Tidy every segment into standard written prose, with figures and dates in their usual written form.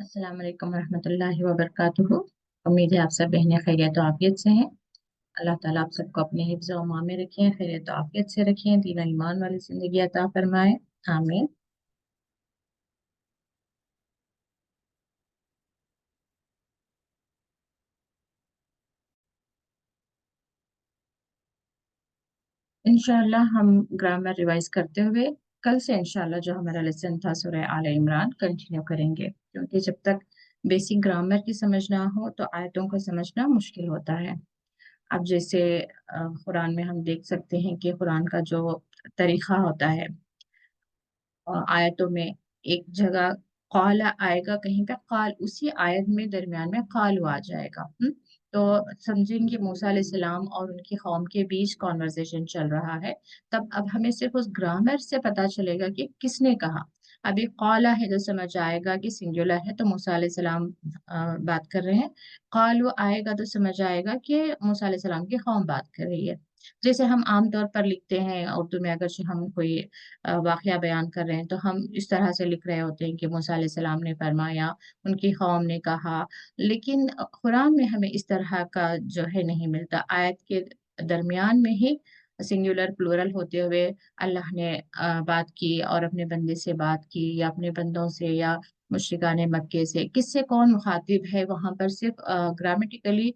अस्सलाम वालेकुम रहमतुल्लाहि व बरकातुहू। उम्मीद है आप सब बहनें खैरियत और आफियत से हैं। अल्लाह ताला आप सबको अपने हिफ्ज़ व अमान में रखें, खैरियत और आफियत से रखें, दीन और ईमान वाली जिंदगी अता फरमाए। आमीन। इंशाअल्लाह हम ग्रामर रिवाइज करते हुए कल से इंशाअल्लाह जो हमारा लेसन था सूरह आले इमरान कंटिन्यू करेंगे, क्योंकि जब तक बेसिक ग्रामर की समझ ना हो तो आयतों को समझना मुश्किल होता है। अब जैसे कुरान में हम देख सकते हैं कि कुरान का जो तरीका होता है, आयतों में एक जगह कौल आएगा, कहीं पे काल, उसी आयत में दरमियान में कालू आ जाएगा। तो समझेंगे मूसा अलैहिस्सलाम और उनकी कौम के बीच कॉन्वर्सेशन चल रहा है। तब अब हमें सिर्फ उस ग्रामर से पता चलेगा कि किसने कहा। अभी कौला है तो समझ आएगा कि सिंगुलर है, तो मूसा अलैहिस्सलाम बात कर रहे हैं। कालू आएगा तो समझ आएगा कि मूसा अलैहिस्सलाम की कौम बात कर रही है। जैसे हम आमतौर पर लिखते हैं उर्दू में, अगर हम कोई वाकया बयान कर रहे हैं तो हम इस तरह से लिख रहे होते हैं कि मूसा अलैहिस्सलाम ने फरमाया, उनकी कौम ने कहा। लेकिन कुरान में हमें इस तरह का जो है नहीं मिलता। आयत के दरमियान में ही सिंगुलर प्लूरल होते हुए अल्लाह ने बात की और अपने बंदे से बात की, या अपने बंदों से, या मुशरिकाने मक्के से, किससे कौन मुखातिब है, वहां पर सिर्फ ग्रामेटिकली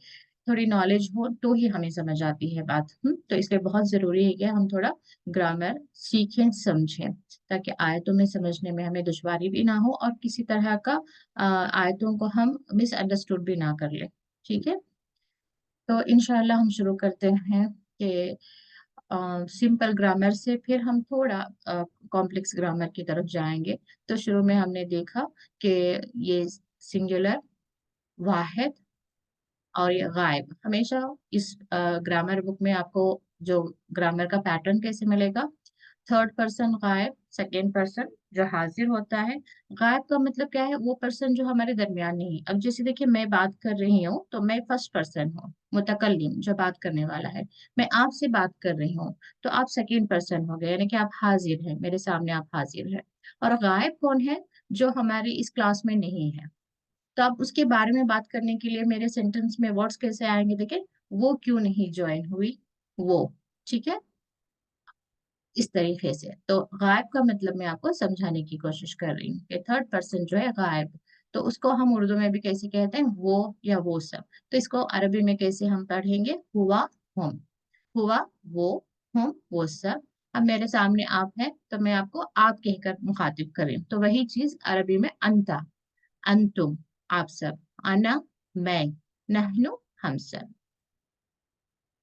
थोड़ी नॉलेज हो तो ही हमें समझ आती है बात। तो इसलिए बहुत जरूरी है कि हम थोड़ा ग्रामर सीखें, समझें, ताकि आयतों में समझने में हमें दुश्वारी भी ना हो और किसी तरह का आयतों को हम मिसअंडरस्टूड भी ना कर ले। ठीक है, तो इंशाल्लाह हम शुरू करते हैं कि सिंपल ग्रामर से फिर हम थोड़ा कॉम्प्लेक्स ग्रामर की तरफ जाएंगे। तो शुरू में हमने देखा कि ये सिंगुलर, वाहिद और ये गायब, हमेशा इस ग्रामर बुक में आपको जो ग्रामर का पैटर्न कैसे मिलेगा। थर्ड पर्सन गायब, सेकेंड पर्सन जो हाजिर होता है। गायब का मतलब क्या है? वो पर्सन जो हमारे दरमियान नहीं। अब जैसे देखिए, मैं बात कर रही हूँ तो मैं फर्स्ट पर्सन हूँ, मुतकल्लिम जो बात करने वाला है। मैं आपसे बात कर रही हूँ तो आप सेकेंड पर्सन हो गए, यानी कि आप हाजिर हैं, मेरे सामने आप हाजिर हैं। और गायब कौन है? जो हमारी इस क्लास में नहीं है। तो अब उसके बारे में बात करने के लिए मेरे सेंटेंस में वर्ड्स कैसे आएंगे? देखें, वो क्यों नहीं ज्वाइन हुई, वो। ठीक है, इस तरीके से। तो गायब का मतलब मैं आपको समझाने की कोशिश कर रही हूँ कि थर्ड पर्सन जो है गायब, तो उसको हम उर्दू में भी कैसे कहते हैं? वो या वो सब। तो इसको अरबी में कैसे हम पढ़ेंगे? हुआ, हम। हुआ, वो, हम, वो सब। अब मेरे सामने आप है तो मैं आपको आप कहकर मुखातिब करें, तो वही चीज अरबी में अंता, अंतुम, आप सब। अना, मैं। नहनु, हम सब।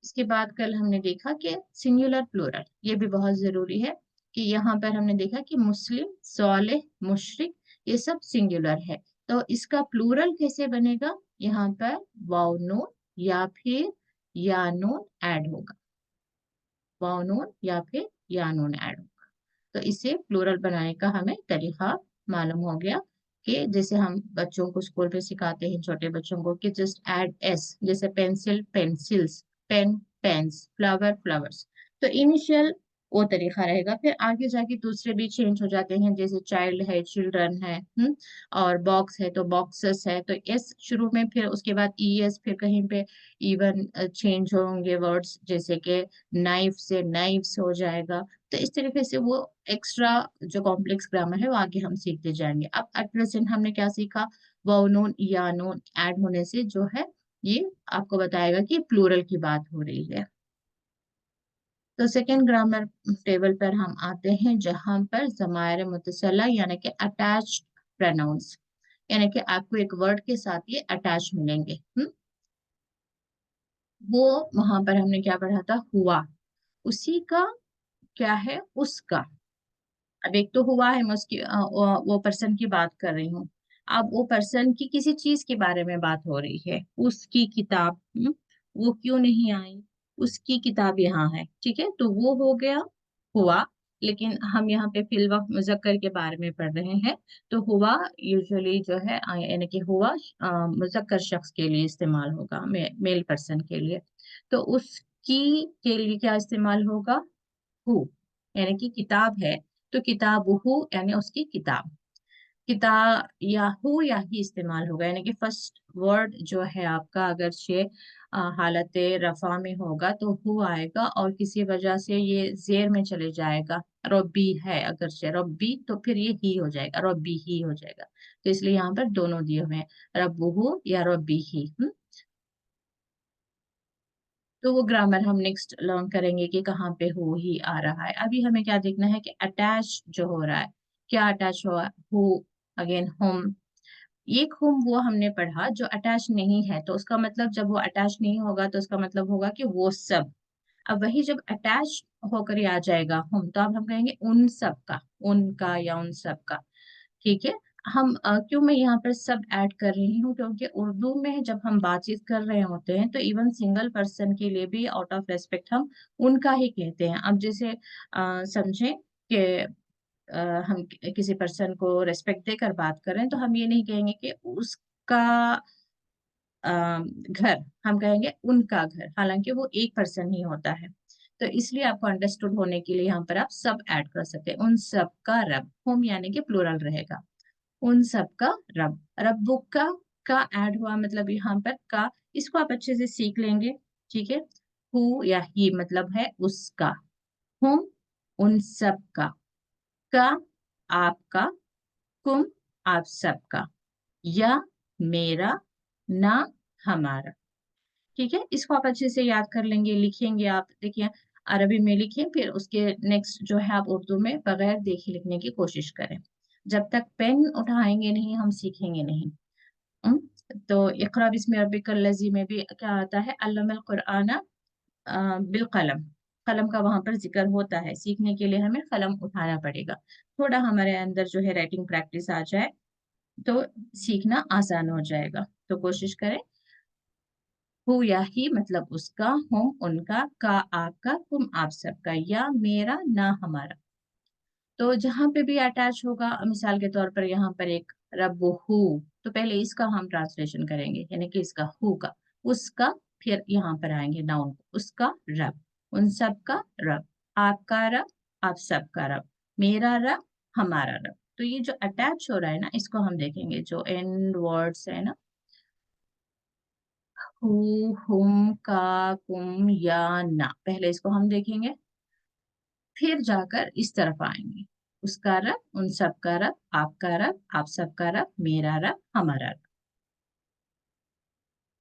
इसके बाद कल हमने देखा कि सिंगुलर प्लूरल, ये भी बहुत जरूरी है। कि यहाँ पर हमने देखा कि मुस्लिम, सालेह, मुशरिक, ये सब सिंगुलर है। तो इसका प्लूरल कैसे बनेगा? यहाँ पर वाव नून या फिर या नून ऐड होगा। वाव नून या फिर या नून ऐड होगा। तो इसे प्लूरल बनाने का हमें तरीका मालूम हो गया। कि जैसे हम बच्चों को स्कूल में सिखाते हैं, छोटे बच्चों को, कि जस्ट ऐड एस, जैसे pencil, pencils, pen, pens, flower, flowers. तो इनिशियल वो तरीका रहेगा, फिर आगे जाके दूसरे भी चेंज हो जाते हैं, जैसे चाइल्ड है, चिल्ड्रन है, और बॉक्स है तो बॉक्सेस है, तो एस शुरू में, फिर उसके बाद ई एस, फिर कहीं पे इवन चेंज होंगे वर्ड्स, जैसे कि नाइफ से नाइफ्स हो जाएगा। तो इस तरीके से वो एक्स्ट्रा जो कॉम्प्लेक्स ग्रामर है वो आगे हम सीखते जाएंगे। अब एट प्रेजेंट हमने क्या सीखा? वाव नून या नून ऐड होने से जो है, ये आपको बताएगा कि प्लूरल की बात हो रही है। तो सेकेंड ग्रामर टेबल पर हम आते हैं, जहां पर ज़मायर मुतसला यानी कि अटैच्ड प्रोनाउंस, यानी कि आपको एक वर्ड के साथ ये अटैच मिलेंगे। वो वहां पर हमने क्या पढ़ा था? हुआ, उसी का, क्या है? उसका। अब एक तो हुआ है, मैं उसकी वो पर्सन की बात कर रही हूँ। अब वो पर्सन की किसी चीज के बारे में बात हो रही है, उसकी किताब। वो क्यों नहीं आई? उसकी किताब यहाँ है। ठीक है, तो वो हो गया हुआ। लेकिन हम यहाँ पे फिल वक्त मुजक्कर के बारे में पढ़ रहे हैं। तो हुआ यूजुअली जो है, यानी कि हुआ मुजक्कर शख्स के लिए इस्तेमाल होगा, मेल पर्सन के लिए। तो उसकी के लिए क्या इस्तेमाल होगा? हु, यानी कि किताब है तो किताब हु, यानी उसकी किताब। किताब या हु या ही इस्तेमाल होगा, यानी कि फर्स्ट वर्ड जो है आपका अगरचे हालत रफा में होगा तो हु आएगा, और किसी वजह से ये जेर में चले जाएगा, रब्बी है अगरचे रब्बी, तो फिर ये ही हो जाएगा, रब्बी ही हो जाएगा। तो इसलिए यहाँ पर दोनों दिए हुए हैं, रब्बुहु या रब्बी ही। तो वो ग्रामर हम नेक्स्ट लर्न करेंगे कि कहाँ पे हो ही आ रहा है। अभी हमें क्या देखना है कि अटैच जो हो रहा है, क्या अटैच हुआ, हु अगेन होम। एक होम वो हमने पढ़ा जो अटैच नहीं है, तो उसका मतलब जब वो अटैच नहीं होगा तो उसका मतलब होगा कि वो सब। अब वही जब अटैच होकर ही आ जाएगा होम, तो अब हम कहेंगे उन सब का, उनका या उन सब का। ठीक है। हम क्यों मैं यहाँ पर सब ऐड कर रही हूँ, क्योंकि उर्दू में जब हम बातचीत कर रहे होते हैं तो इवन सिंगल पर्सन के लिए भी आउट ऑफ रेस्पेक्ट हम उनका ही कहते हैं। अब जैसे समझें कि हम किसी पर्सन को रेस्पेक्ट देकर बात कर रहे हैं, तो हम ये नहीं कहेंगे कि उसका घर, हम कहेंगे उनका घर, हालांकि वो एक पर्सन ही होता है। तो इसलिए आपको अंडरस्टूड होने के लिए यहाँ पर आप सब ऐड कर सकते हैं, उन सब का रब, होम यानी कि प्लूरल रहेगा, उन सब का रब। रब्बुक का ऐड हुआ, मतलब यहाँ पर का, इसको आप अच्छे से सीख लेंगे। ठीक है। हु या ही मतलब है उसका, हुम उन सब का आपका, कुम आप सबका, या मेरा, ना हमारा। ठीक है। इसको आप अच्छे से याद कर लेंगे, लिखेंगे आप, देखिए अरबी में लिखें, फिर उसके नेक्स्ट जो है आप उर्दू में बगैर देखे लिखने की कोशिश करें। जब तक पेन उठाएंगे नहीं हम सीखेंगे नहीं। हम्म? तो इक़रा बिस्मि रब्बिकल लज़ी में भी क्या आता है, अल्लमल कुरआना बिल कलम, कलम का वहां पर जिक्र होता है। सीखने के लिए हमें कलम उठाना पड़ेगा, थोड़ा हमारे अंदर जो है राइटिंग प्रैक्टिस आ जाए तो सीखना आसान हो जाएगा। तो कोशिश करें, हु या ही मतलब उसका, हम उनका, का आपका, तुम आप सबका, या मेरा, ना हमारा। तो जहां पे भी अटैच होगा, मिसाल के तौर पर यहाँ पर एक रब्बु हु, तो पहले इसका हम ट्रांसलेशन करेंगे, यानी कि इसका हु का, उसका, फिर यहाँ पर आएंगे नाउन को, उसका रब, उन सब का रब, आपका रब, आप सबका रब, मेरा रब, हमारा रब। तो ये जो अटैच हो रहा है ना, इसको हम देखेंगे, जो एंड वर्ड्स है ना, हु, हुम, का, कुम, या, ना, पहले इसको हम देखेंगे, फिर जाकर इस तरफ आएंगे, उसका रब, उन सब का रब, आपका रब, आप सबका रब, मेरा रब, हमारा रब।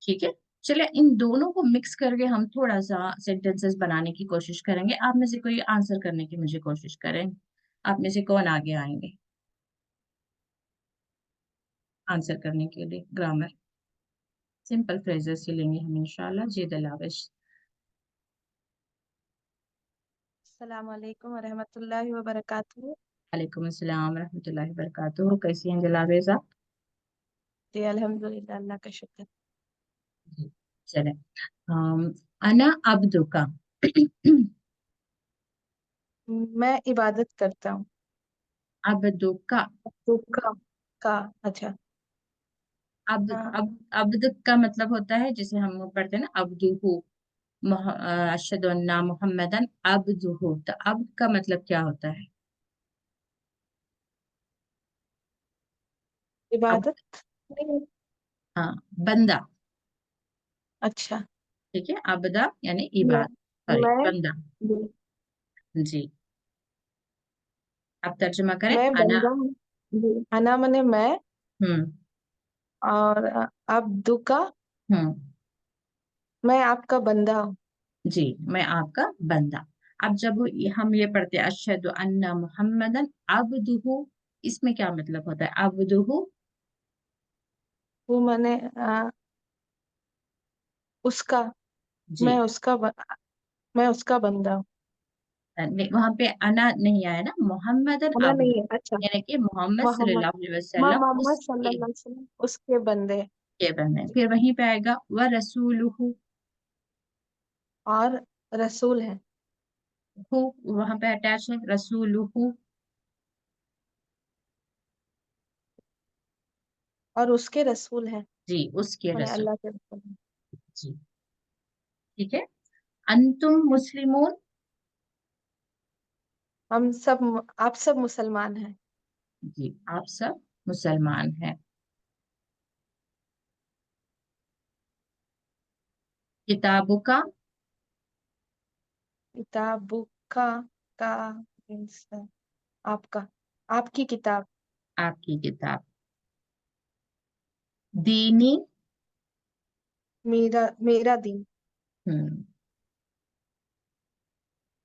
ठीक है। चलिए इन दोनों को मिक्स करके हम थोड़ा सा सेंटेंसेस बनाने की कोशिश करेंगे। आप में से कोई आंसर करने की मुझे कोशिश करें, आप में से कौन आगे आएंगे आंसर करने के लिए। ग्रामर सिंपल फ्रेजेस ही लेंगे हम इंशाल्लाह। जी दिलाविश। अस्सलाम वालेकुम वरहमतुल्लाहि वबरकातुहू। वालेकुम अस्सलाम रहमतुल्लाहि व बरकातुहू। कैसी हैं दिलावेज आप? जी अल्हम्दुलिल्लाह, अल्लाह का शुक्र। जी। चले, अना अब्दुका। मैं इबादत करता हूँ। अब्दुका। तो का अच्छा। अब हाँ, अब अब्द का मतलब होता है, जैसे हम पढ़ते हैं ना, अब्दुहु, अशहदु अन्ना मुहम्मदन अब्दुहु, तो अब्द का मतलब क्या होता है? अब, इबादत नहीं। हाँ, बंदा। अच्छा। ठीक है, अबदा यानी मैं इबाद, सॉरी मैं बंदा। जी। आप तर्जुमा करें, मैं अना। बंदा हूँ। जी, अना मने मैं, हम्म। और अब्दु का, हम्म। मैं आपका बंदा हूँ। जी, मैं आपका बंदा। अब जब हम ये पढ़ते हैं अशहदु अन्ना मुहम्मदन अब्दुहु, इसमें क्या मतलब होता है अब्दुहु? वो मैंने उसका, जी। मैं उसका मैं उसका बंदा हूँ। वहां पे अना नहीं आया ना, मोहम्मदन अना अब्दु, नहीं है, अच्छा। यानी कि मोहम्मद मोहम्मद, सल्लल्लाहु अलैहि वसल्लम मोहम्मद उसके सल्लल्लाहु अलैहि वसल्लम उसके बंदे। के बंदे। फिर वहीं पे आएगा व रसूलुहु, और रसूल है। हु वहां पे अटैच है, रसूलुहु। और उसके रसूल है, जी, उसके मैंने रसूल। अल्लाह के रसूल है। जी। ठीक है। अंतुम मुस्लिमून। हम सब, आप सब मुसलमान हैं। जी, आप सब मुसलमान है। किताबों का, किताबों का means आपका, आपकी किताब। आपकी किताब। दीनी, मेरा मेरा दिन। हम्म,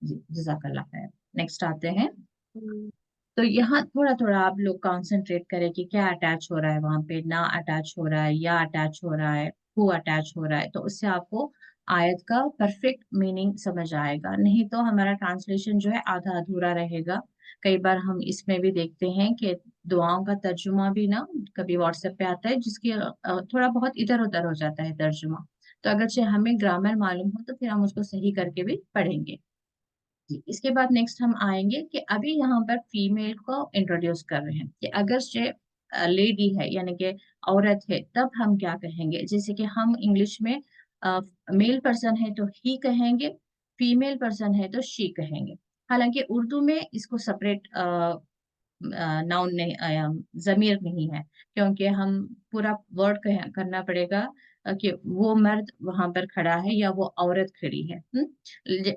जी जज़ाकल्लाह खैर। नेक्स्ट आते हैं। हम्म, तो यहाँ थोड़ा थोड़ा आप लोग कंसंट्रेट करें कि क्या अटैच हो रहा है वहां पे, ना अटैच हो रहा है, या अटैच हो रहा है, हु अटैच हो रहा है, तो उससे आपको आयत का परफेक्ट मीनिंग समझ आएगा। नहीं तो हमारा ट्रांसलेशन जो है आधा अधूरा रहेगा। कई बार हम इसमें भी देखते हैं कि दुआओं का तर्जुमा भी ना कभी व्हाट्सएप पे आता है जिसकी थोड़ा बहुत इधर उधर हो जाता है तर्जुमा। तो अगर हमें ग्रामर मालूम हो तो फिर हम उसको सही करके भी पढ़ेंगे। जी, इसके बाद नेक्स्ट हम आएंगे कि अभी यहाँ पर फीमेल को इंट्रोड्यूस कर रहे हैं कि अगर से लेडी है यानी कि औरत है तब हम क्या कहेंगे। जैसे कि हम इंग्लिश में मेल पर्सन है तो ही कहेंगे, फीमेल पर्सन है तो शी कहेंगे। हालांकि उर्दू में इसको सेपरेट नाउन नहीं, जमीर नहीं है, क्योंकि हम पूरा वर्ड करना पड़ेगा कि वो मर्द वहां पर खड़ा है या वो औरत खड़ी है।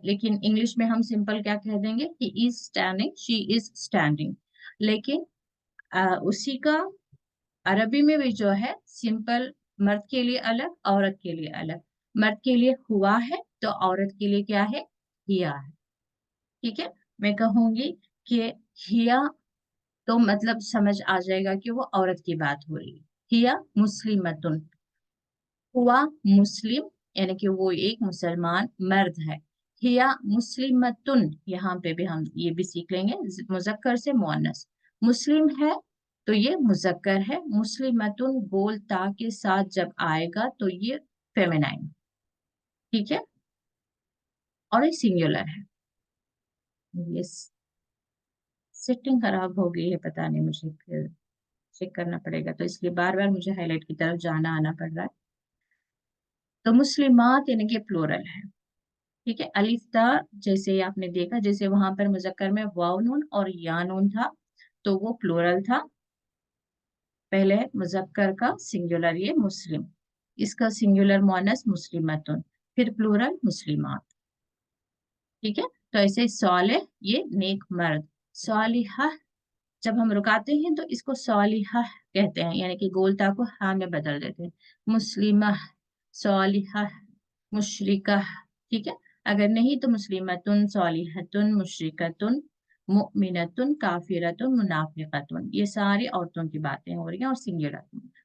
लेकिन इंग्लिश में हम सिंपल क्या कह देंगे, he is standing, she is standing. लेकिन उसी का अरबी में भी जो है सिंपल, मर्द के लिए अलग, औरत के लिए अलग। मर्द के लिए हुआ है तो औरत के लिए क्या है, हिया है। ठीक है, मैं कहूंगी कि हिया, तो मतलब समझ आ जाएगा कि वो औरत की बात हो रही है। हिया मुस्लिमतुन, हुआ मुस्लिम, यानी कि वो एक मुसलमान मर्द है। हिया मुस्लिमतुन, यहाँ पे भी हम ये भी सीख लेंगे मुजक्कर से मुअन्नस। मुस्लिम है तो ये मुजक्कर है, मुस्लिमतुन गोल ता के साथ जब आएगा तो ये फेमिनाइन। ठीक है, और ये सिंगुलर है। ये सिटिंग खराब हो गई है, पता नहीं, मुझे फिर चेक करना पड़ेगा, तो इसलिए बार बार मुझे हाईलाइट की तरफ जाना आना पड़ रहा है। तो मुस्लिमात यानी कि प्लोरल है। ठीक है, अलिफ्ता, जैसे आपने देखा जैसे वहां पर मुजक्कर में वाव नून और या नून था तो वो प्लोरल था। पहले मुजक्कर का सिंगुलर ये मुस्लिम, इसका सिंगुलर मुअन्नस मुस्लिमतुन, फिर प्लूरल मुस्लिमात। ठीक है, तो ऐसे सौले ये नेक मर्द, सौलिहा जब हम रुकाते हैं तो इसको सौलिहा कहते हैं, यानी कि गोलता को हा में बदल देते हैं। मुस्लिमा, सौलिहा, मुशरिका। ठीक है, अगर नहीं तो मुस्लिमतुन, सौलिहतुन, मुशरिकतुन, मुमिनतुन, काफिरतुन, मुनाफिकतुन। ये सारी औरतों की बातें हो रही हैं और सिंगुलर।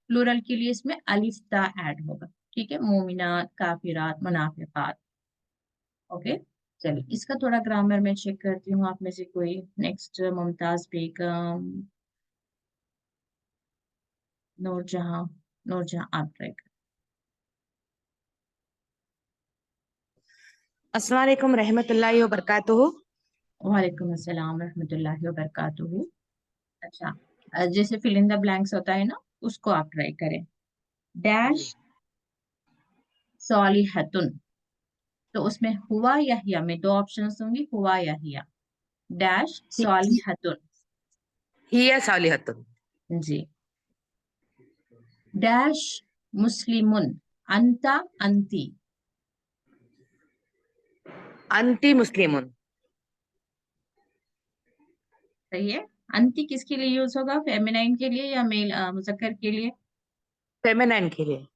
प्लूरल के लिए इसमें अलिफ ता ऐड होगा। ठीक है, मोमिनात, काफिरात, मुनाफिकात। ओके, चलिए इसका थोड़ा ग्रामर में चेक करती हूँ, आप में से कोई। नेक्स्ट मुमताज बेगम, नूरजहां, नूरजहां आप ट्राई करें। अस्सलाम वालेकुम रहमतुल्लाहि व बरकातुहू। वालेकुम अस्सलाम रहमतुल्लाहि व बरकातुहू। अच्छा, जैसे फिल इन द ब्लैंक्स होता है ना, उसको आप ट्राई करें। डैश सॉलिहतुन, तो उसमें हुआ या हिया में दो ऑप्शन होंगे, हुआ या हिया। डैश सॉलिहतुन, हिया सालिहतुन। जी। डैश मुस्लिमुन, अंता अंती, अंती मुस्लिमुन। सही है। अंती किसके लिए यूज होगा, फेमिनाइन के लिए या मेल मुजक्कर के लिए? फेमिनाइन के लिए।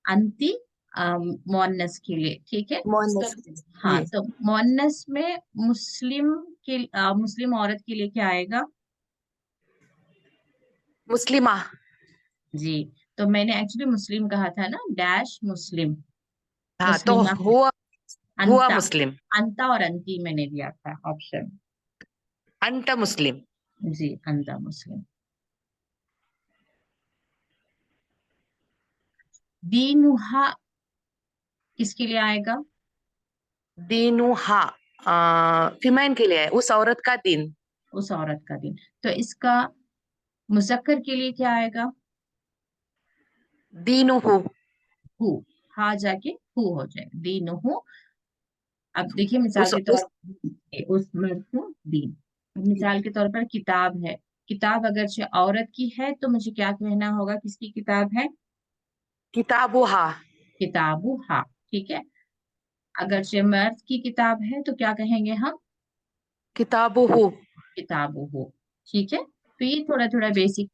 अंती मोअन्नस के लिए। ठीक है, तो मोहन्नस। हाँ, जी। तो मोअन्नस में मुस्लिम के मुस्लिम औरत के लिए क्या आएगा? मुस्लिमा। जी, तो मैंने एक्चुअली मुस्लिम कहा था ना, डैश मुस्लिम, हाँ, तो मुस्लिमा है। हुआ अंता, मुस्लिम। अंता और अंती मैंने दिया था ऑप्शन। अंत मुस्लिम। जी, अंता मुस्लिम। दीनुहा किसके लिए आएगा? दीनुहा फीमेन के लिए है, उस औरत का दिन। उस औरत का दिन। तो इसका मुजक्कर के लिए क्या आएगा? दीनुहु। हु, हा जाके हु हो जाएगा, दीनुहु। अब देखिए मिसाल उस के उस तौर पर उस मर्द को दीन, अब मिसाल के तौर पर किताब है, किताब अगरचे औरत की है तो मुझे क्या कहना होगा, किसकी किताब है? किताबुहा, किताबुहा, ठीक है। अगरचे मर्द की किताब है तो क्या कहेंगे हम? किताबुहु। किताबुहु, ठीक है। तो ये थोड़ा थोड़ा बेसिक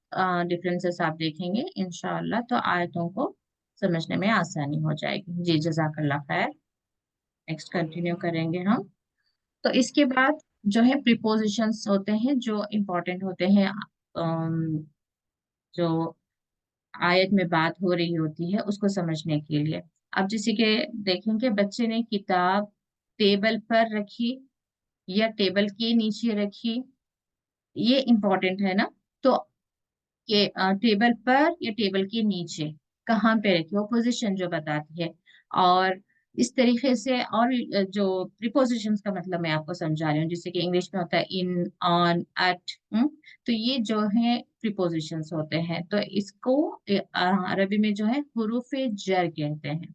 डिफरेंसेस आप देखेंगे इंशाअल्लाह, तो आयतों को समझने में आसानी हो जाएगी। जी जज़ाकल्लाह खैर। नेक्स्ट कंटिन्यू करेंगे हम। तो इसके बाद जो है प्रीपोजिशंस होते हैं जो इम्पोर्टेंट होते हैं, जो आयत में बात हो रही होती है उसको समझने के लिए। अब जैसे कि देखेंगे, बच्चे ने किताब टेबल पर रखी या टेबल के नीचे रखी, ये इम्पोर्टेंट है ना। तो ये टेबल पर या टेबल के नीचे कहाँ पे रखी, वो पोजीशन जो बताती है। और इस तरीके से, और जो प्रीपोजिशंस का मतलब मैं आपको समझा रही हूँ, जैसे कि इंग्लिश में होता है इन, ऑन, एट। तो ये जो है प्रीपोजिशंस होते हैं, तो इसको अरबी में जो है हुरूफे जर कहते हैं।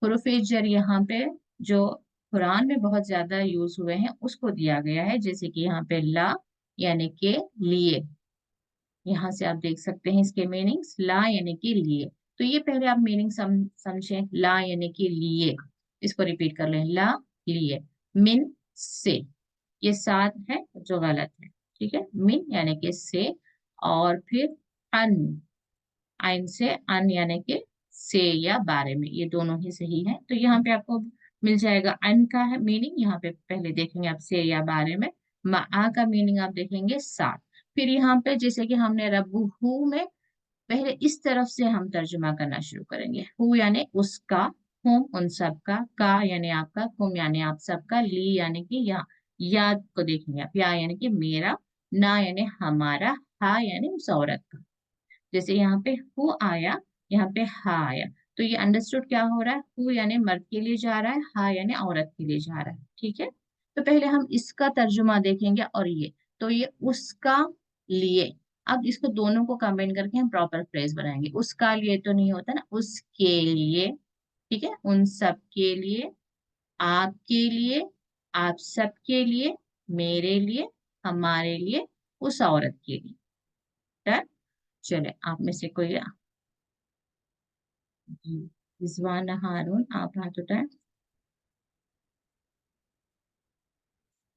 हुरूफे जर यहाँ पे जो कुरान में बहुत ज्यादा यूज हुए हैं उसको दिया गया है, जैसे कि यहाँ पे ला यानी के लिए। यहाँ से आप देख सकते हैं इसके मीनिंग्स, ला यानी कि लिए। तो ये पहले आप मीनिंग समझें, ला यानी कि लिए। इसको रिपीट कर लें, ला लिए। मिन से, ये साथ है जो गलत है, ठीक है। मिन यानी कि से, और फिर अन, आइन से अन यानी कि से या बारे में, ये दोनों ही सही है। तो यहाँ पे आपको मिल जाएगा अन का है मीनिंग, यहाँ पे पहले देखेंगे आप से या बारे में। मा का मीनिंग आप देखेंगे साथ। फिर यहाँ पे जैसे कि हमने रब्बुहू में, पहले इस तरफ से हम तर्जुमा करना शुरू करेंगे। हु यानी उसका, हुम उन सब का यानी आपका, कुम यानी आप सबका, ली यानी कि या, याद को देखेंगे आप, या यानी कि मेरा, ना यानी हमारा, हा यानी उस औरत का। जैसे यहाँ पे हु आया, यहाँ पे हा आया, तो ये अंडरस्टूड क्या हो रहा है, हु यानी मर्द के लिए जा रहा है, हा यानी औरत के लिए जा रहा है, ठीक है। तो पहले हम इसका तर्जुमा देखेंगे, और ये, तो ये उसका लिए। अब इसको दोनों को कंबाइन करके हम प्रॉपर फ्रेज बनाएंगे। उसका लिए तो नहीं होता ना, उसके लिए, ठीक है। उन सब के लिए, आपके लिए, आप सबके लिए, मेरे लिए, हमारे लिए, उस औरत के लिए। डन। चले, आप में से कोई, जी रिजवाना हारून, आप हाथ उठाएं,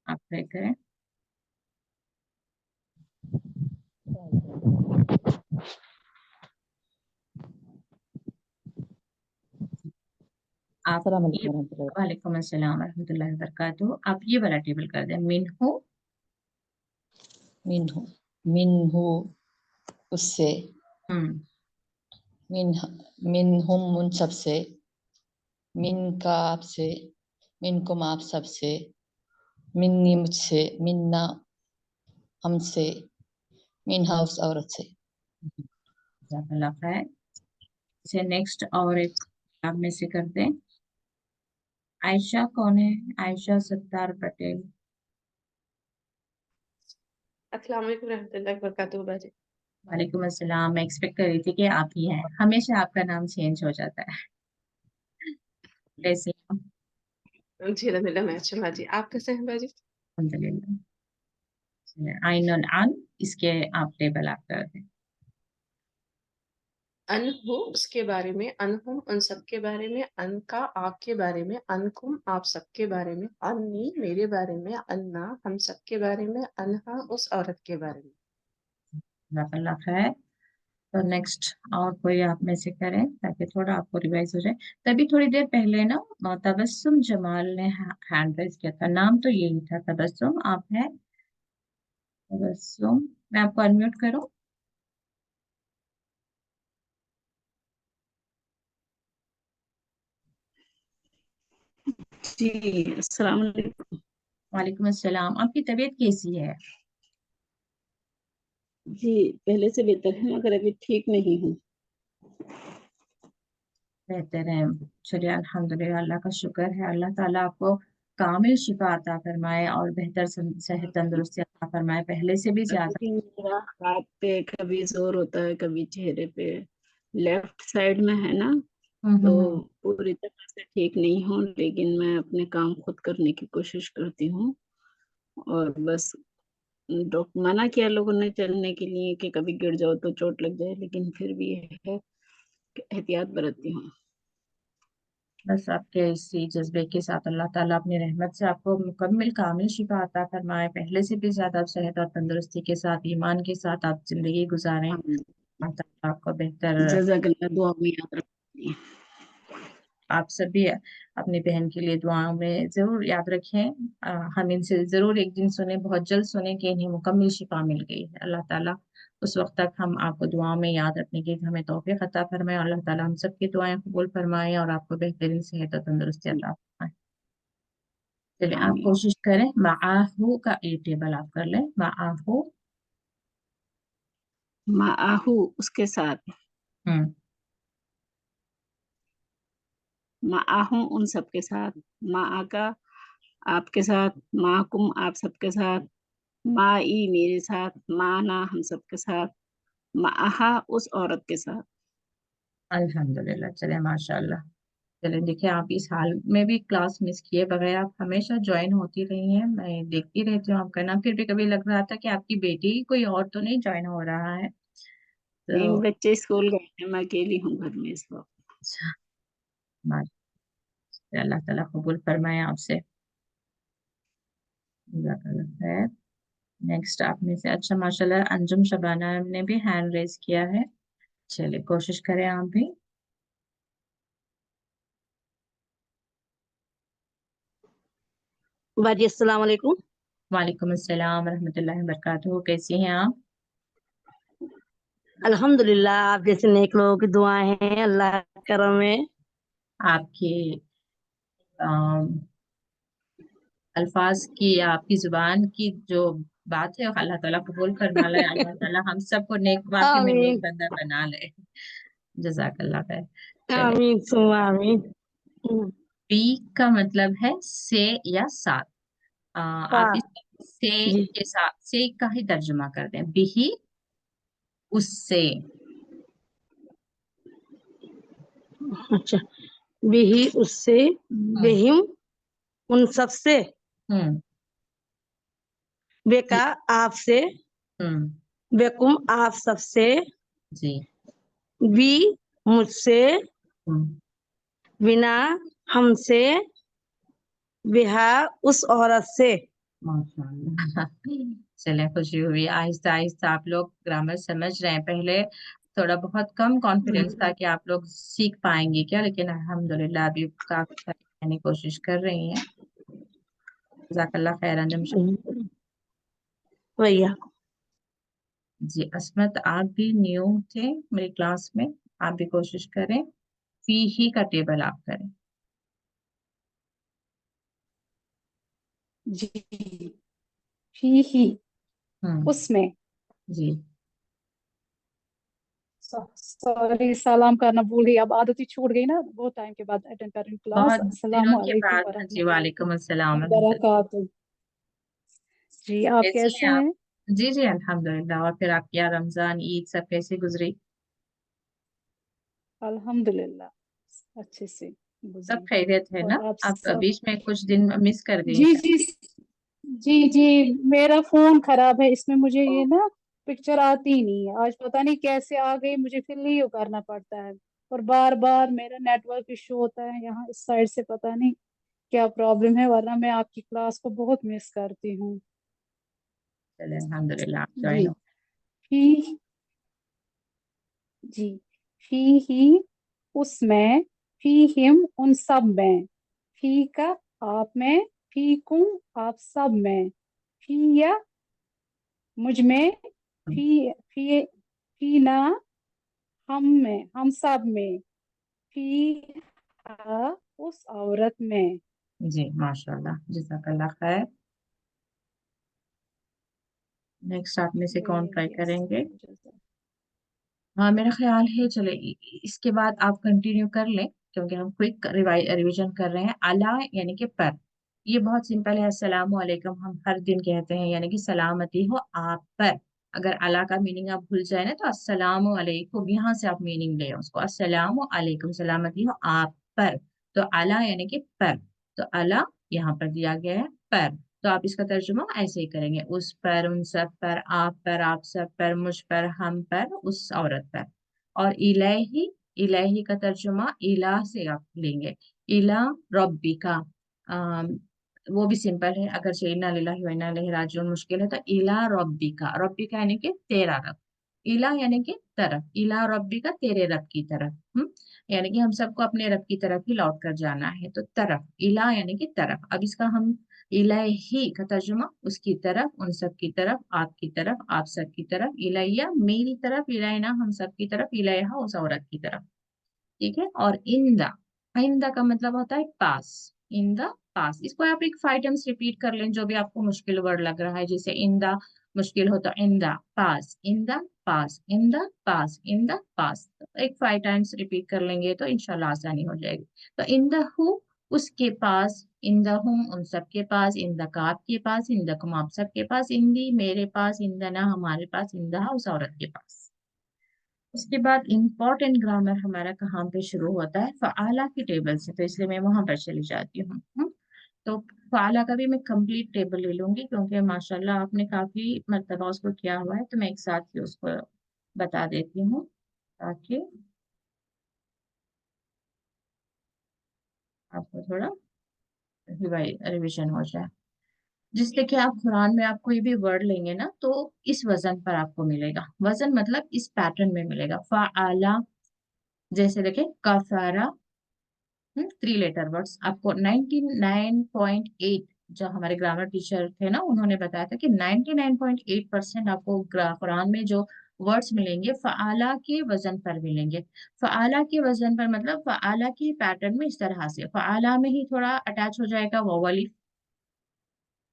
आप ट्राई करें। आप अस्सलाम ये, वालेकुम warahmatullahi wabarakatuh। वालेकुम अस्सलाम वरहमतुल्लाहि वबरकातुहू, आप ये वाला टेबल कर दें, मिन हो। मिन्हु, मिन्हु उससे, हम्म, मिन मिनहुम उन सबसे, मिन का आपसे, मिनकुम आप सबसे, मिन्नी मुझसे, मिन्ना हमसे, मिन्हा उस औरत से। जज़ाकल्लाह खैर। से नेक्स्ट और एक आप में से कर दें। आयशा कौन है? आयशा सत्तार पटेल। अस्सलाम वालेकुम रहमतुल्लाहि व बरकातुहू बाजी। वालेकुम अस्सलाम। मैं एक्सपेक्ट कर रही थी कि आप ही हैं, हमेशा आपका नाम चेंज हो जाता है। कैसे हैं? जी अल्हम्दुलिल्लाह मैं अच्छा बाजी, आप कैसे हैं बाजी? अल्हम्दुलिल्लाह। आइन और अन, इसके आप टेबल आप कर दें। अन हो उसके बारे में, अनहुम उन सब के बारे में, अन का आपके बारे में, अनकुम आप सबके बारे में, अन्नी मेरे बारे में, अन्ना हम सब के बारे में, अनहा उस औरत के बारे में। जज़ाकल्लाह खैर। तो नेक्स्ट और कोई आप में से करें ताकि थोड़ा आपको रिवाइज हो जाए। तभी थोड़ी देर पहले ना तबस्सुम जमाल ने हैंड रेज किया था, नाम तो यही था तबस्सुम, आप हैं तबस्सुम? मैं आपको अनम्यूट करूं? जी अस्सलाम वालेकुम। वालेकुम अस्सलाम। आपकी तबीयत कैसी है? जी पहले से बेहतर है मगर अभी ठीक नहीं हूँ। बेहतर है, चलिए अल्हम्दुलिल्लाह, अल्लाह का शुक्र है। अल्लाह ताला आपको कामिल शिफा अता फरमाए और बेहतर सेहत तंदुरुस्ती अता फरमाए, पहले से भी ज्यादा। लेकिन मेरा हाथ पे कभी जोर होता है, कभी चेहरे पे, लेफ्ट साइड में है ना, हम्म तो हम्म हम्म। पूरी तरह से ठीक नहीं हूँ, लेकिन मैं अपने काम खुद करने की कोशिश करती हूँ। और बस मना किया लोगों ने चलने के लिए कि कभी गिर जाओ तो चोट लग जाए, लेकिन फिर भी है कि एहतियात बरतती हूँ। बस आपके इसी जज्बे के साथ अल्लाह ताला अपनी रहमत से आपको मुकम्मल कामिल शिफा अता फरमाए, पहले से भी ज्यादा आप सेहत और तंदुरुस्ती के साथ, ईमान के साथ आप जिंदगी गुजारें। अल्लाह ताला आपको बेहतर। जज़ाकल्लाह, दुआ में याद रखिए। आप सभी अपनी बहन के लिए दुआओं में जरूर याद रखें। हम इनसे जरूर एक दिन सुने, बहुत जल्द सुने कि इन्हें मुकम्मल शिफा मिल गई है। अल्लाह ताला उस वक्त तक हम आपको दुआओं में याद रखने की हमें तौफीक अता फरमाए। अल्लाह ताला हम सबकी दुआएं कबूल फरमाए और आपको बेहतरीन सेहत और तंदुरुस्ती अता फरमाए। चलिए आप आमीन। कोशिश करें, माआहू का ए टेबल आप कर लें। माआहू। माआहू उसके साथ, हम्म। माआहू उन सबके साथ, माआका आपके साथ, माकुम आप सबके साथ, माई मेरे साथ, माना हम सबके साथ, माहा उस औरत के साथ। अल्हम्दुलिल्लाह, चले माशाल्लाह। चले देखिए, आप इस हाल में भी क्लास मिस किए बगैर आप हमेशा ज्वाइन होती रही हैं। मैं देखती रहती हूँ आपका नाम, फिर भी कभी लग रहा था कि आपकी बेटी कोई और तो नहीं ज्वाइन हो रहा है। तो नहीं, बच्चे स्कूल गए हैं, मैं अकेली हूँ घर में इस वक्त। अच्छा, माशाल्लाह, अल्लाह ताला कबूल फरमाए आपसे। जज़ाकल्लाह खैर। नेक्स्ट आप में से, अच्छा माशाल्लाह अंजुम शबाना ने भी हैंड रेज किया है। चलिए कोशिश करें आप भी। बाजी अस्सलाम वालेकुम। वालेकुम अस्सलाम रहमतुल्लाहि व बरकातहू। कैसी हैं आप? अल्हम्दुलिल्लाह, आप जैसे नेक लोगों की दुआएं हैं, अल्लाह का करम है। आपकी अम, अल्फाज की या आपकी जुबान की जो बात है, अल्लाह ताला कबूल फरमा ले। अल्लाह ताला हम सबको नेक, वाकई में नेक आमीन बंदा बना ले। जज़ाकल्लाह खैर। चले, आमीन सुमा आमीन। बी का मतलब है से या साथ। आप हाँ इस से जी, के साथ से का ही तर्जुमा कर दें, बिही उससे। अच्छा। बिही उससे, हम्म। बेहिम उन सब से, हम्म। जी। बेका आपसे, हम्म। बेकुम आप सब से, जी। बी मुझसे, हम्म। बिना हमसे, बिहा उस औरत से। माशाल्लाह। चले, खुशी हुई। आहिस्ता आहिस्ता आप लोग ग्रामर समझ रहे हैं। पहले थोड़ा बहुत कम कॉन्फिडेंस था कि आप लोग सीख पाएंगे क्या, लेकिन अल्हम्दुलिल्लाह अभी काफी सारी कहने की कोशिश कर रही हैं। जज़ाकल्लाह खैर अंजुम। भैया जी अस्मत, आप भी न्यू थे मेरी क्लास में, आप भी कोशिश करें। फी ही का टेबल आप करें। जी, ही हम्म। उसमें। जी। सॉरी, सलाम करना भूल गई, अब आदत ही छूट गई ना, बहुत टाइम के बाद अटेंड कर रही हूँ क्लास। बहुत अस्सलाम दिनों के वालेकुम बाद। हाँ जी, वरहमतुल्लाहि वालेकुम अस्सलाम रहमतुल्लाह। वबरकातुहू। जी, आप कैसी कैसे हैं आप? हैं? जी जी अल्हम्दुलिल्लाह। और फिर आपकी यहाँ रमजान ईद सब कैसे गुजरी? अल्हम्दुलिल्लाह, अच्छे से सब गुजरी। खैरियत है ना? और आप आप सब? बीच में कुछ दिन मिस कर गई जी हैं। जी जी जी, मेरा फोन खराब है, इसमें मुझे ये ना पिक्चर आती ही नहीं है। आज पता नहीं कैसे आ गई, मुझे फिर ही करना पड़ता है। और बार बार मेरा नेटवर्क इशू होता है यहाँ इस साइड से, पता नहीं क्या प्रॉब्लम है, वरना मैं आपकी क्लास को बहुत मिस करती हूँ। चले अल्हम्दुलिल्लाह आप ज्वाइन जी, हो। ही जी, ही उसमें, फी हिम उन सब में, फी का आप में, फी कुम आप सब में, फी या मुझ में, फी फी फी ना हम में, हम सब में, फी हा उस औरत में। जी माशाल्लाह, जज़ाकल्लाह खैर। नेक्स्ट आप में से कौन ट्राई यस, करेंगे? हाँ मेरा ख्याल है, चले इसके बाद आप कंटिन्यू कर लें, क्योंकि हम क्विक रिवीजन कर रहे हैं। अला यानी कि पर, ये बहुत सिंपल है। अस्सलामु अलैकुम हम हर दिन कहते हैं, यानी कि सलामती हो आप पर। अगर अला का मीनिंग आप भूल जाए ना, तो अस्सलामु अलैकुम यहाँ से आप मीनिंग ले उसको, अस्सलामु अलैकुम सलामती हो आप पर। तो अला यानी कि पर, तो अला यहाँ पर दिया गया है पर। तो आप इसका तर्जुमा ऐसे ही करेंगे, उस पर, उन सब पर, आप सब पर, मुझ पर, हम पर, उस औरत पर। और इलाही, इलाही का तर्जुमा इला से आप लेंगे, इला रब्बिका। अम, वो भी सिंपल है, अगर से इन्ना लिल्लाहि व इन्ना इलैहि राजिऊन मुश्किल है तो इला रब्बिका, रब्बिका यानी कि तेरा रब, इला यानी कि तरफ, इला रब्बिका तेरे रब की तरफ। यानी कि हम सबको अपने रब की तरफ ही लौट कर जाना है, तो तरफ, इला यानी कि तरफ। अब इसका हम इलाही का तर्जुमा उसकी तरफ, उन सब की तरफ, आपकी तरफ, आप सब की तरफ, इलैया मेरी तरफ, इलैना हम सब की तरफ, इलैहा उस औरत की तरफ। ठीक है। और इंदा, आइंदा का मतलब होता है पास, इन द पास। इसको आप एक 5 टाइम्स रिपीट कर लें, जो भी आपको मुश्किल वर्ड लग रहा है, जैसे इंदा मुश्किल हो तो in the pass, in the pass, in the pass, in the pass. एक 5 टाइम्स रिपीट कर लेंगे तो इंशाल्लाह आसानी हो जाएगी। तो इन द हु उसके पास, इन द हुम उन सब के पास, इन द का आपके पास, इन द कुम आप सब के पास, इन दी मेरे पास, इन द ना हमारे पास, इन द उस औरत के पास। उसके बाद इम्पोर्टेंट ग्रामर हमारा कहाँ पे शुरू होता है, फ़आला की टेबल से, तो इसलिए मैं वहां पर चली जाती हूँ। तो फ़आला का भी मैं कंप्लीट टेबल ले लूंगी, क्योंकि माशाल्लाह आपने काफी मर्तबा उसको किया हुआ है, तो मैं एक साथ ही उसको बता देती हूँ ताकि आपको थोड़ा रिविजन हो जाए। जिस देखिए आप कुरान में आप कोई भी वर्ड लेंगे ना, तो इस वजन पर आपको मिलेगा, वजन मतलब इस पैटर्न में मिलेगा। फ़आला, जैसे देखें कफारा, 3 लेटर वर्ड्स। आपको 99.8 जो हमारे ग्रामर टीचर थे ना, उन्होंने बताया था कि 99.8% आपको कुरान में जो वर्ड्स मिलेंगे फ़आला के वजन पर मिलेंगे। फ़आला के वजन पर मतलब फ़आला के पैटर्न में इस तरह से, फ़आला में ही थोड़ा अटैच हो जाएगा वाव अलिफ,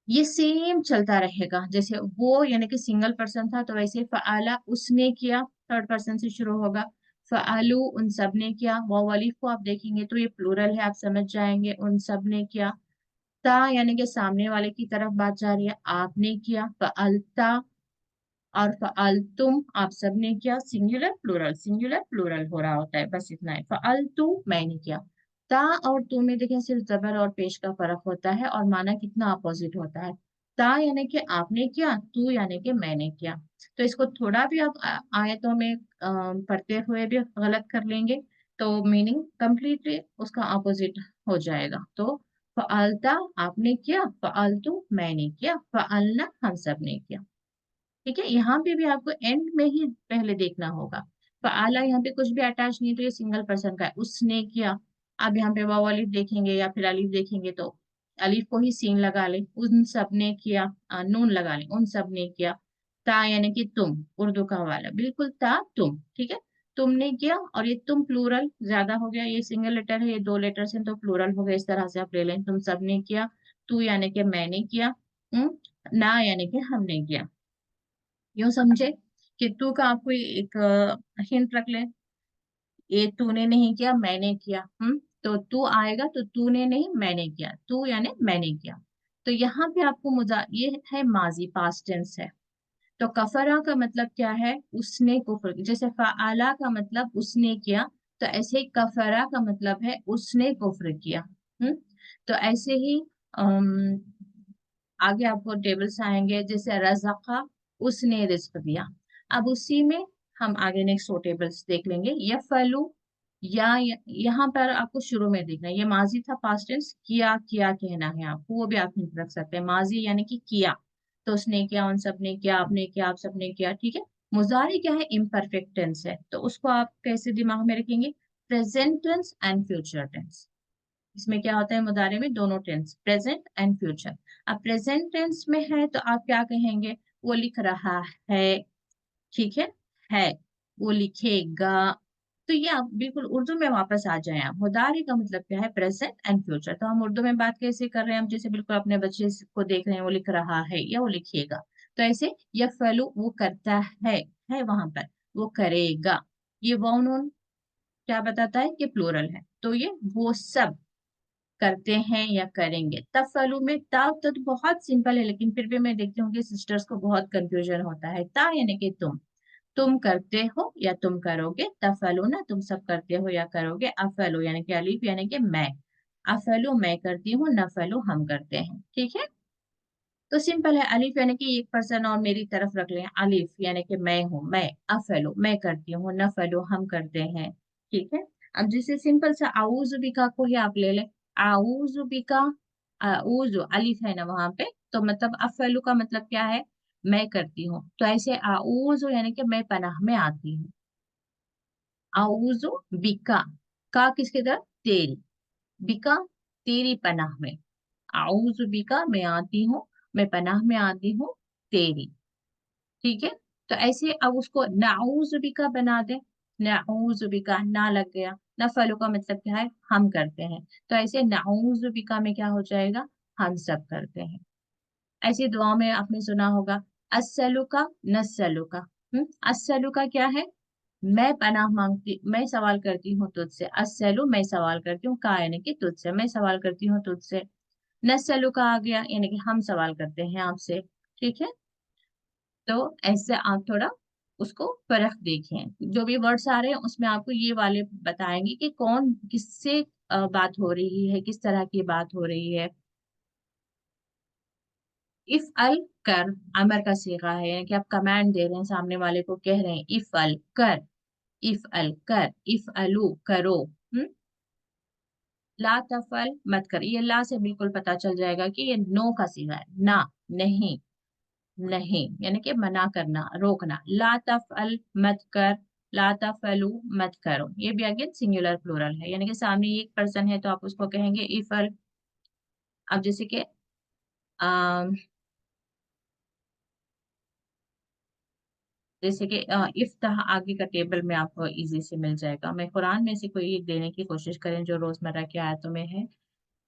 ये सेम चलता रहेगा। जैसे वो यानी कि सिंगल पर्सन था, तो वैसे फ़आला उसने किया, थर्ड पर्सन से शुरू होगा। फ़आलू उन सब ने किया, वाव अलिफ को आप देखेंगे तो ये प्लूरल है, आप समझ जाएंगे, उन सब ने किया। ता यानी कि सामने वाले की तरफ बात जा रही है, आपने किया। फ़अलता और फ़अलतुम आप सब ने किया, सिंगुलर प्लूरल, सिंगुलर प्लूरल हो रहा होता है, बस इतना है। फ़अलतु मैंने किया। ता और तू में देखें सिर्फ जबर और पेश का फर्क होता है, और माना कितना अपोजिट होता है। ता यानी कि आपने किया, तू यानी कि मैंने किया। तो इसको थोड़ा भी आप आयतों में पढ़ते हुए भी गलत कर लेंगे तो मीनिंग कंप्लीटली उसका अपोजिट हो जाएगा। तो फ़अलता आपने किया, फ़अलतु मैंने किया, फ़अलना हम सब ने किया। ठीक है। यहाँ पे भी आपको एंड में ही पहले देखना होगा। फ़आला यहाँ पे कुछ भी अटैच नहीं, तो ये सिंगल पर्सन का है, उसने किया। अब यहाँ पे वाव अलिफ देखेंगे या फिर अलिफ देखेंगे तो अलिफ को ही सीन लगा ले, उन सब ने किया, नून लगा ले, उन सब ने किया। ता यानी कि तुम, उर्दू का वाला बिल्कुल ता तुम, ठीक है। तुमने किया, और ये तुम प्लूरल ज्यादा हो गया, ये सिंगल लेटर है, ये 2 लेटर से तो प्लूरल हो गया, इस तरह से आप ले लें, तुम सब ने किया। तू यानी कि मैंने किया, ना यानी कि हमने किया। यूं समझे कि तू का आपको एक हिंट रख ले, ये तूने नहीं किया मैंने किया, तो तू आएगा तो तूने नहीं मैंने किया, तू यानी मैंने किया। तो यहाँ पे आपको ये है माजी, पास्ट टेंस है। तो कफरा का मतलब क्या है, उसने कुफर, जैसे फ़आला का मतलब उसने किया, तो ऐसे ही कफरा का मतलब है उसने कुफर किया। तो ऐसे ही अम, आगे आपको टेबल्स आएंगे, जैसे रज़क़ा उसने रिस्क दिया। अब उसी में हम आगे नेक्स्ट 2 टेबल्स देख लेंगे। यफ़अलु, यहाँ पर आपको शुरू में देखना है, ये माजी था, पास्ट टेंस, किया किया कहना है आपको, वो भी आप हिंट रख सकते हैं। माजी यानी कि किया, तो उसने किया, उन सब ने किया, आपने किया, आप सब ने किया, ठीक है। मुजारी क्या है, इम्परफेक्ट टेंस है, तो उसको आप कैसे दिमाग में रखेंगे, present tense and future tense. इसमें क्या होता है, मुदारे में दोनों टेंस, प्रेजेंट एंड फ्यूचर। अब प्रेजेंट टेंस में है तो आप क्या कहेंगे, वो लिख रहा है, ठीक है वो लिखेगा। तो ये आप बिल्कुल उर्दू में वापस आ जाए। आप मुदारे का मतलब क्या है, प्रेजेंट एंड फ्यूचर। तो हम उर्दू में बात कैसे कर रहे हैं, हम जैसे बिल्कुल अपने बच्चे को देख रहे हैं, वो लिख रहा है या वो लिखेगा। तो ऐसे यफ़अलु वो करता है वहां पर, वो करेगा। ये वाउ नून क्या बताता है कि प्लूरल है, तो ये वो सब करते हैं या करेंगे। तफअलु में ता तो बहुत सिंपल है, लेकिन फिर भी मैं देखती हूँ कि सिस्टर्स को बहुत कंफ्यूजन होता है। ता यानी कि तुम करते हो या तुम करोगे। तफअलु ना तुम सब करते हो या करोगे। अफअलु यानी कि अलिफ यानी कि मैं, अफअलु मैं करती हूँ, नफअलु हम करते हैं, ठीक है। तो सिंपल है, अलिफ यानी कि एक पर्सन और मेरी तरफ रख लें, अलिफ यानी कि मैं हूँ, मैं, अफेलो मैं करती हूँ, नफेलो हम करते हैं, ठीक है। अब जैसे सिंपल सा आऊज़ बिका को ही आप ले लें, आऊज़ बिका, आऊज़ अलिफ है ना वहां पे, तो मतलब अफेलो का मतलब क्या है, मैं करती हूँ, तो ऐसे आऊज़ यानी कि मैं पनाह में आती हूँ, आऊज़ बिका, का किसके तरफ, तेरी, बिका तेरी पनाह में, आऊज़ बिका मैं आती हूँ, मैं पनाह में आती हूँ तेरी, ठीक है। तो ऐसे अब उसको नाऊज़ बिका बना दे, नाऊज़ बिका, ना लग गया, ना फलो का मतलब क्या है, हम करते हैं, तो ऐसे नाऊज़ बिका में क्या हो जाएगा, हम सब करते हैं। ऐसी दुआ में आपने सुना होगा, अस्सलुका नस्सलुका, अस्सलुका क्या है, मैं पनाह मांगती, मैं सवाल करती हूँ तुझसे, अस्सलु मैं सवाल करती हूँ, का यानी कि तुझसे, मैं सवाल करती हूँ तुझसे, नस्सलुका आ गया यानी कि हम सवाल करते हैं आपसे, ठीक है। तो ऐसे आप थोड़ा उसको फर्क देखें, जो भी वर्ड्स आ रहे हैं उसमें आपको ये वाले बताएंगे कि कौन किससे बात हो रही है, किस तरह की बात हो रही है। इफ अल कर अमर का सीगा है, यानी कि आप कमांड दे रहे हैं, सामने वाले को कह रहे हैं इफ अल कर, इफ अल कर, इफ अलू करो, ला तफल मत कर, ये ला से बिल्कुल पता चल जाएगा कि ये नो का सीगा है, ना, नहीं, नहीं यानी कि मना करना, रोकना, ला तफअल मत कर, ला तफअलू मत करो, ये भी अगेन सिंगुलर प्लूरल है, यानी कि सामने एक पर्सन है तो आप उसको कहेंगे इफल। अब जैसे कि इफ्ताह आगे का टेबल में आपको इजी से मिल जाएगा, मैं कुरान में से कोई एक देने की कोशिश करें जो रोजमर्रा की आयतों में है,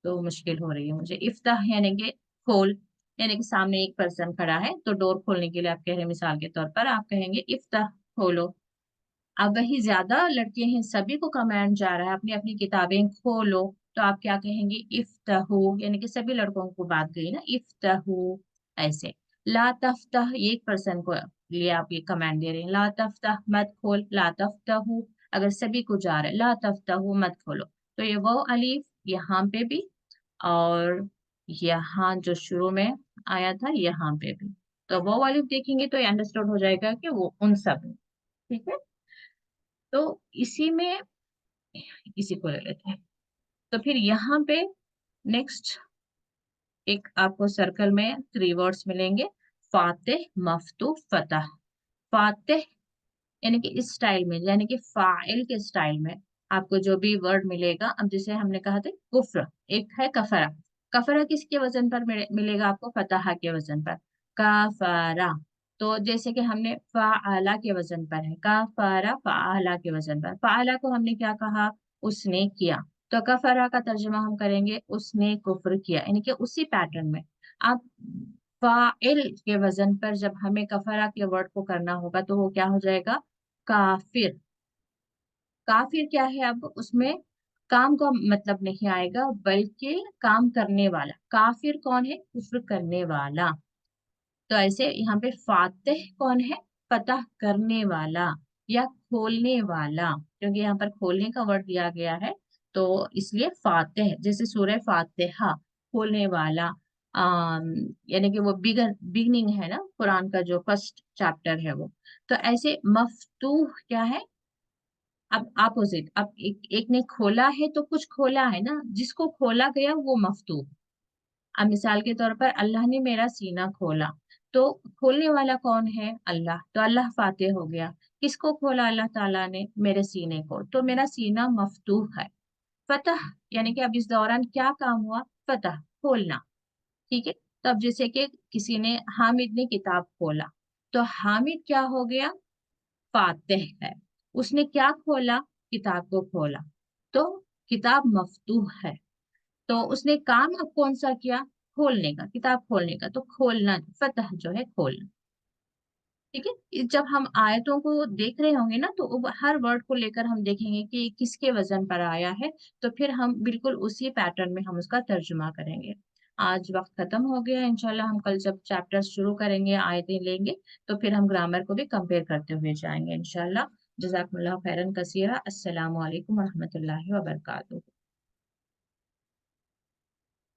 तो मुश्किल हो रही है मुझे। इफ्ताह यानी कि खोल, यानी कि सामने एक पर्सन खड़ा है तो डोर खोलने के लिए आप कह रहे हैं, मिसाल के तौर पर आप कहेंगे इफ्ताह खोलो। अब वही ज्यादा लड़के हैं, सभी को कमांड जा रहा है अपनी अपनी किताबें खोलो, तो आप क्या कहेंगे, इफ्तहू, यानी कि सभी लड़कों को बात गई ना, इफ्तहू। ऐसे ला तफ्तह, एक पर्सन को लिए आप ये कमांड दे रहे हैं, ला तफ्तह मत खोल, ला तफ्तहू, अगर सभी को जा रहा है ला तफ्तहू मत खोलो, तो ये वो अलीफ यहाँ पे भी, और यहाँ जो शुरू में आया था यहाँ पे भी, तो वो अलीफ देखेंगे तो अंडरस्टूड हो जाएगा कि वो उन सब है, ठीक है। तो इसी में इसी को ले लेते हैं, तो फिर यहाँ पे नेक्स्ट एक आपको सर्कल में 3 वर्ड्स मिलेंगे, फातिह, मफ्तूह, फतह। फातिह यानी कि इस स्टाइल में, यानी कि फाइल के स्टाइल में आपको जो भी वर्ड मिलेगा, अब जैसे हमने कहा था कुफ्र, एक है कफरा, कफरा किसके वजन पर मिलेगा आपको, फतहा के वजन पर, काफरा। तो जैसे कि हमने फाला के वजन पर है, काफरा फाला के वजन पर, फाला को हमने क्या कहा, उसने किया, तो कफरा का तर्जुमा हम करेंगे उसने कुफ्र किया, यानी कि उसी पैटर्न में आप फाइल के वजन पर जब हमें कफरा के वर्ड को करना होगा तो वो क्या हो जाएगा, काफिर। काफिर क्या है, अब उसमें काम का मतलब नहीं आएगा बल्कि काम करने वाला, काफिर कौन है, कुफ्र करने वाला, तो ऐसे यहाँ पे फातिह कौन है, फतह करने वाला या खोलने वाला, क्योंकि यहाँ पर खोलने का वर्ड दिया गया है तो इसलिए फातिह, जैसे सूरह फातिहा खोलने वाला, यानी कि वो बिगनिंग है ना कुरान का, जो फर्स्ट चैप्टर है वो, तो ऐसे मफ्तूह क्या है, अब अपोजिट, अब एक ने खोला है तो कुछ खोला है ना, जिसको खोला गया वो मफ्तूह। अब मिसाल के तौर पर अल्लाह ने मेरा सीना खोला, तो खोलने वाला कौन है, अल्लाह, तो अल्लाह फातिह हो गया, किसको खोला, अल्लाह ताला ने मेरे सीने को, तो मेरा सीना मफ्तूह है। फतह यानी कि अब इस दौरान क्या काम हुआ, फतह खोलना, ठीक है। तो अब जैसे कि किसी ने, हामिद ने किताब खोला, तो हामिद क्या हो गया, फातिह है, उसने क्या खोला, किताब को खोला, तो किताब मफ्तूह है, तो उसने काम अब कौन सा किया, खोलने का, किताब खोलने का, तो खोलना, फतह जो है खोलना, ठीक है। जब हम आयतों को देख रहे होंगे ना तो हर वर्ड को लेकर हम देखेंगे कि किसके वजन पर आया है, तो फिर हम बिल्कुल उसी पैटर्न में हम उसका तर्जुमा करेंगे। आज वक्त खत्म हो गया, इंशाल्लाह हम कल जब चैप्टर शुरू करेंगे, आयतें लेंगे, तो फिर हम ग्रामर को भी कंपेयर करते हुए जाएंगे इंशाल्लाह। जज़ाकुमुल्लाह खैरन कसीरा। अस्सलामु अलैकुम रहमतुल्लाहि व बरकातुहू।